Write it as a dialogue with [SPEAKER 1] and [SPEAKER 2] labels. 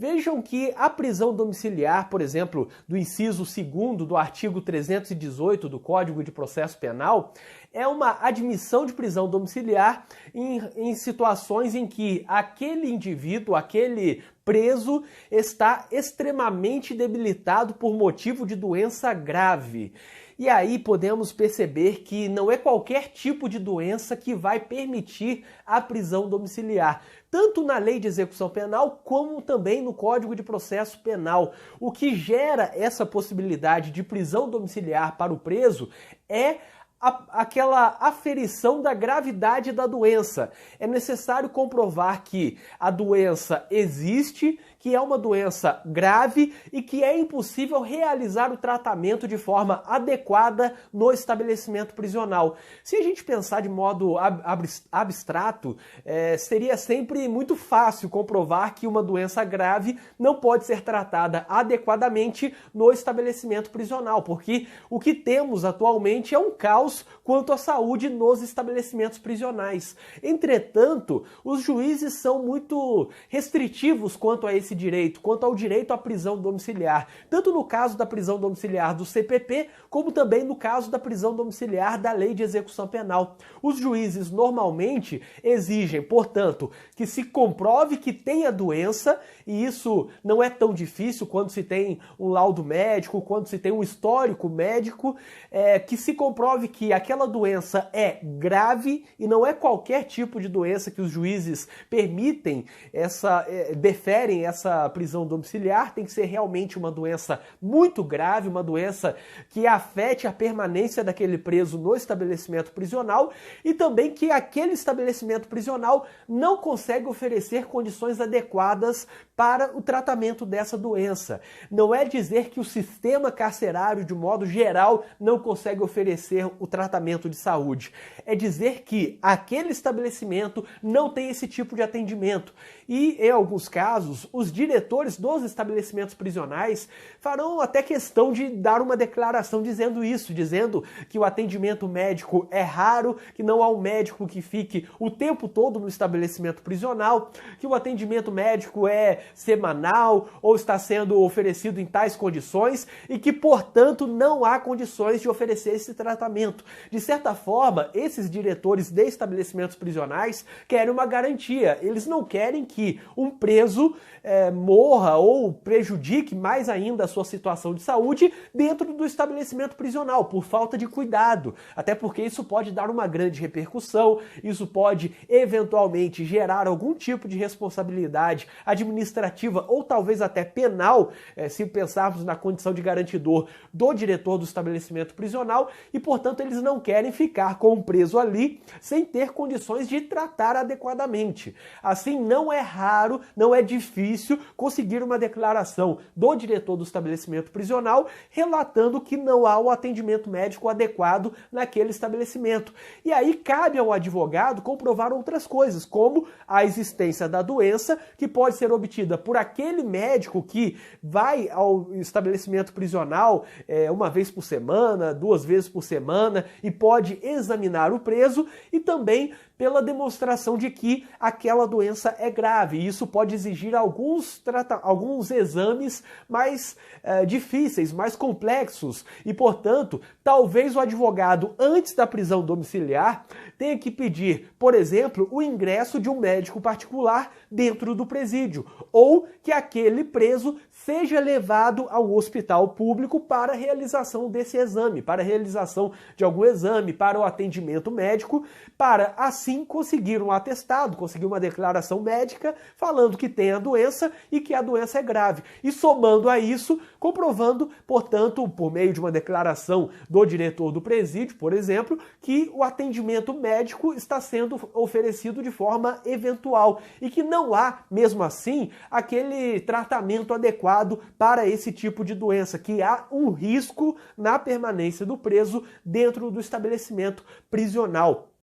[SPEAKER 1] Vejam que a prisão domiciliar, por exemplo, do inciso 2º do artigo 318 do Código de Processo Penal, é uma admissão de prisão domiciliar em situações em que aquele indivíduo, aquele preso, está extremamente debilitado por motivo de doença grave. E aí podemos perceber que não é qualquer tipo de doença que vai permitir a prisão domiciliar, tanto na Lei de Execução Penal como também no Código de Processo Penal. O que gera essa possibilidade de prisão domiciliar para o preso é aquela aferição da gravidade da doença. É necessário comprovar que a doença existe, que é uma doença grave e que é impossível realizar o tratamento de forma adequada no estabelecimento prisional. Se a gente pensar de modo abstrato, seria sempre muito fácil comprovar que uma doença grave não pode ser tratada adequadamente no estabelecimento prisional, porque o que temos atualmente é um caos quanto à saúde nos estabelecimentos prisionais. Entretanto, os juízes são muito restritivos quanto a esse direito, quanto ao direito à prisão domiciliar, tanto no caso da prisão domiciliar do CPP, como também no caso da prisão domiciliar da Lei de Execução Penal. Os juízes normalmente exigem, portanto, que se comprove que tem a doença, e isso não é tão difícil quando se tem um laudo médico, quando se tem um histórico médico, que se comprove que aquela doença é grave e não é qualquer tipo de doença que os juízes permitem, deferem essa prisão domiciliar. Tem que ser realmente uma doença muito grave, uma doença que afete a permanência daquele preso no estabelecimento prisional e também que aquele estabelecimento prisional não consegue oferecer condições adequadas para o tratamento dessa doença. Não é dizer que o sistema carcerário, de modo geral, não consegue oferecer o tratamento de saúde. É dizer que aquele estabelecimento não tem esse tipo de atendimento. E, em alguns casos, os diretores dos estabelecimentos prisionais farão até questão de dar uma declaração dizendo isso, dizendo que o atendimento médico é raro, que não há um médico que fique o tempo todo no estabelecimento prisional, que o atendimento médico é semanal ou está sendo oferecido em tais condições e que, portanto, não há condições de oferecer esse tratamento. De certa forma, esses diretores de estabelecimentos prisionais querem uma garantia. Eles não querem que um preso morra ou prejudique mais ainda a sua situação de saúde dentro do estabelecimento prisional, por falta de cuidado. Até porque isso pode dar uma grande repercussão, isso pode eventualmente gerar algum tipo de responsabilidade administrativa ou talvez até penal, se pensarmos na condição de garantidor do diretor do estabelecimento prisional, e portanto eles não querem ficar com o preso ali sem ter condições de tratar adequadamente. Assim, não é raro, não é difícil conseguir uma declaração do diretor do estabelecimento prisional relatando que não há o atendimento médico adequado naquele estabelecimento. E aí cabe ao advogado comprovar outras coisas, como a existência da doença, que pode ser obtida por aquele médico que vai ao estabelecimento prisional uma vez por semana, 2 vezes por semana, e pode examinar o preso, e também pela demonstração de que aquela doença é grave. E isso pode exigir alguns exames mais difíceis, mais complexos. E, portanto, talvez o advogado, antes da prisão domiciliar, tenha que pedir, por exemplo, o ingresso de um médico particular dentro do presídio, ou que aquele preso seja levado ao hospital público para a realização desse exame, para a realização de algum exame, para o atendimento médico, para assim conseguir um atestado, conseguir uma declaração médica falando que tem a doença e que a doença é grave. E somando a isso, comprovando, portanto, por meio de uma declaração do diretor do presídio, por exemplo, que o atendimento médico está sendo oferecido de forma eventual e que não há, mesmo assim, aquele tratamento adequado para esse tipo de doença, que há um risco na permanência do preso dentro do estabelecimento prisional.